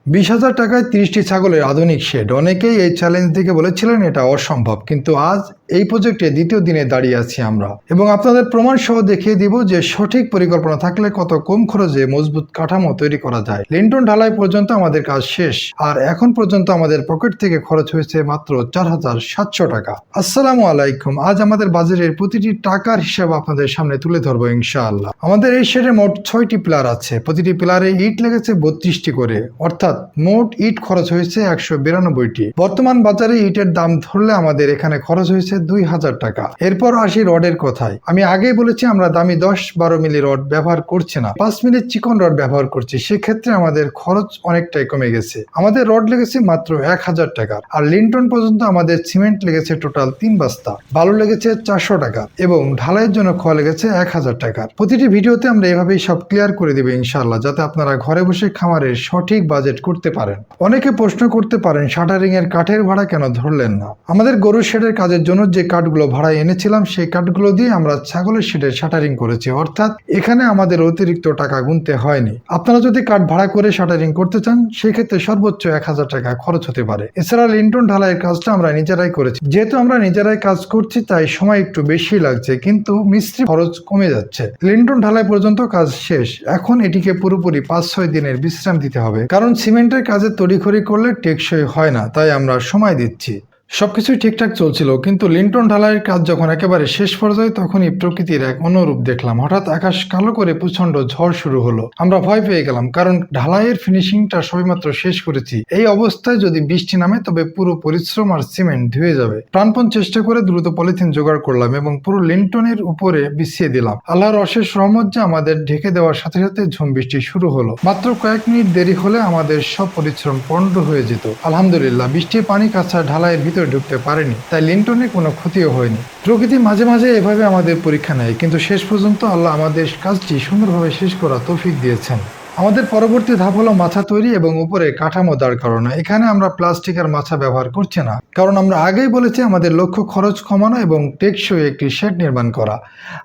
20,000 টাকায় 30টি ছাগলের আধুনিক শেড। অনেকেই এই চ্যালেঞ্জ দেখে বলেছিলেন এটা অসম্ভব, কিন্তু আজ এই প্রজেক্টে দ্বিতীয় দিনে দাঁড়িয়ে আছি আমরা এবং আপনাদের প্রমাণ সহ দেখিয়ে দিব যে সঠিক পরিকল্পনা থাকলে কত কম খরচে মজবুত কাঠামো তৈরি করা যায়। লিন্টন ঢালাই পর্যন্ত আমাদের কাজ শেষ, আর এখন পর্যন্ত আমাদের পকেট থেকে খরচ হয়েছে মাত্র 4,700 টাকা। আসসালামু আলাইকুম। আজ আমাদের বাজারের প্রতিটি টাকার হিসাব আপনাদের সামনে তুলে ধরবো ইনশাআল্লাহ। আমাদের এই শেডে মোট 6টি পিলার আছে। প্রতিটি পিলারে ইট লেগেছে 32টি করে, অর্থাৎ মোট ইট খরচ হয়েছে 192টি। বর্তমান বাজারে ইটের দাম ধরলে আমাদের এখানে খরচ হয়েছে 2,000 টাকা। এরপর আসি রডের কথায়। আমি আগেই বলেছি আমরা দামি 10-12 মিলি রড ব্যবহার করছি না, 5 মিলি চিকন রড ব্যবহার করছি। সেক্ষেত্রে আমাদের খরচ অনেকটাই কমে গেছে। আমাদের রড লেগেছে মাত্র 1,000 টাকা, আর লিন্টন পর্যন্ত আমাদের সিমেন্ট লেগেছে টোটাল 3 বস্তা, বালু লেগেছে 400 টাকা এবং ঢালাইয়ের জন্য খোয়া লেগেছে 1,000 টাকা। প্রতিটি ভিডিওতে আমরা এভাবেই সব ক্লিয়ার করে দেব ইনশাআল্লাহ, যাতে আপনারা ঘরে বসে খামারের সঠিক বাজেট করতে পারেন। অনেকে প্রশ্ন করতে পারেন শাটারিং এর কাঠের ভাড়া কেন ধরলেন না। আমাদের গরুর শেডের কাজের জন্য যে কাঠগুলো ভাড়ায় এনেছিলাম সেই কাঠগুলো দিয়ে আমরা ছাগলের শেডের শাটারিং করেছি, অর্থাৎ এখানে আমাদের অতিরিক্ত টাকা গুনতে হয়নি। আপনারা যদি কাঠ ভাড়া করে শাটারিং করতে চান সেক্ষেত্রে সর্বোচ্চ 1,000 টাকা খরচ হতে পারে। এছাড়া লিন্টন ঢালাইয়ের কাজটা আমরা নিজেরাই করেছি। যেহেতু আমরা নিজেরাই কাজ করছি তাই সময় একটু বেশি লাগছে, কিন্তু মিস্ত্রি খরচ কমে যাচ্ছে। লিন্টন ঢালাই পর্যন্ত কাজ শেষ। এখন এটিকে পুরোপুরি 5-6 দিনের বিশ্রাম দিতে হবে, কারণ সিমেন্টের কাজে তড়িঘড়ি করলে টেকসই হয় না, তাই আমরা সময় দিচ্ছি। সবকিছুই ঠিকঠাক চলছিল, কিন্তু লিন্টন ঢালাইয়ের কাজ যখন একেবারে শেষ পর্যায়ে তখনই প্রকৃতির এক অনুরূপ দেখলাম। হঠাৎ আকাশ কালো করে প্রচন্ড ঝড় শুরু হলো। আমরা ভয় পেয়ে গেলাম, কারণ ঢালাইয়ের ফিনিশিংটা সবেমাত্র শেষ করেছি। এই অবস্থায় যদি বৃষ্টি নামে তবে পুরো পরিশ্রম আর সিমেন্ট ধুয়ে যাবে। প্রাণপণ চেষ্টা করে দ্রুত পলিথিন জোগাড় করলাম এবং পুরো লিন্টনের উপরে বিছিয়ে দিলাম। আল্লাহর অশেষ রহমত যে আমাদের ঢেকে দেওয়ার সাথে সাথে ঝুম বৃষ্টি শুরু হলো। মাত্র কয়েক মিনিট দেরি হলে আমাদের সব পরিশ্রম পণ্ড হয়ে যেত। আলহামদুলিল্লাহ, বৃষ্টির পানি কাঁচা ঢালাইয়ের ভিতরে ঢুকতে পারেনি, তাই লিন্টনে কোনো ক্ষতিও হয়নি। প্রকৃতি মাঝে মাঝে এভাবে আমাদের পরীক্ষা নেয়, কিন্তু শেষ পর্যন্ত আল্লাহ আমাদের কাজটি সুন্দরভাবে শেষ করা তৌফিক দিয়েছেন। আমাদের পরবর্তী ধাপ হলো মাছা তৈরি এবং উপরে কাঠামো দাঁড় করানো। এখানে আমরা প্লাস্টিকের মাছা ব্যবহার করছি না, কারণ আমরা আগেই বলেছি আমাদের লক্ষ্য খরচ কমানো এবং টেকসই একটি শেড নির্মাণ করা।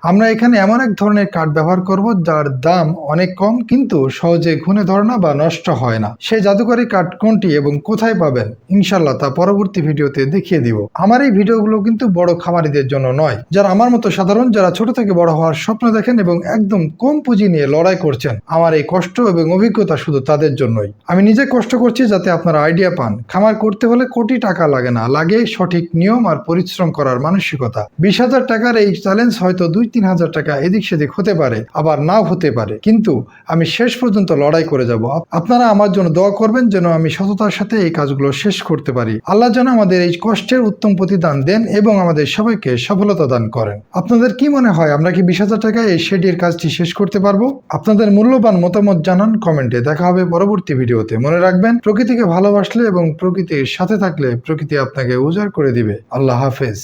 আমরা এখানে এমন এক ধরনের কাঠ ব্যবহার করব যার দাম অনেক কম, কিন্তু সহজে ঘুণে ধরে না বা নষ্ট হয় না। সেই জাদুকরী কাঠ কোনটি এবং কোথায় পাবেন ইনশাল্লাহ তা পরবর্তী ভিডিওতে দেখিয়ে দিব। আমার এই ভিডিওগুলো কিন্তু বড় খামারিদের জন্য নয়, যারা আমার মতো সাধারণ, যারা ছোট থেকে বড় হওয়ার স্বপ্ন দেখেন এবং একদম কম পুঁজি নিয়ে লড়াই করছেন। আমার এই কষ্ট এবং অভিজ্ঞতা শুধু তাদের জন্যই। আমি নিজে কষ্ট করছি যাতে আপনারা আইডিয়া পান। খামার করতে হলে কোটি টাকা লাগে না, লাগে সঠিক নিয়ম আর পরিশ্রম করার মানসিকতা। 20,000 টাকার এই চ্যালেঞ্জ হয়তো 2-3 হাজার টাকা এদিক সেদিক হতে পারে, আবার নাও হতে পারে, কিন্তু আমি শেষ পর্যন্ত লড়াই করে যাব। আপনারা আমার জন্য দোয়া করবেন যেন আমি সততার সাথে এই কাজগুলো শেষ করতে পারি। আল্লাহ যেন আমাদের এই কষ্টের উত্তম প্রতিদান দেন এবং আমাদের সবাইকে সফলতা দান করেন। আপনাদের কি মনে হয় আমরা কি 20,000 টাকায় এই শেডের কাজটি শেষ করতে পারবো? আপনাদের মূল্যবান মতামত জানান কমেন্টে। দেখা হবে পরবর্তী ভিডিওতে। মনে রাখবেন, প্রকৃতিকে ভালোবাসলে এবং প্রকৃতির সাথে থাকলে প্রকৃতি আপনাকে উজাড় করে দিবে। আল্লাহ হাফেজ।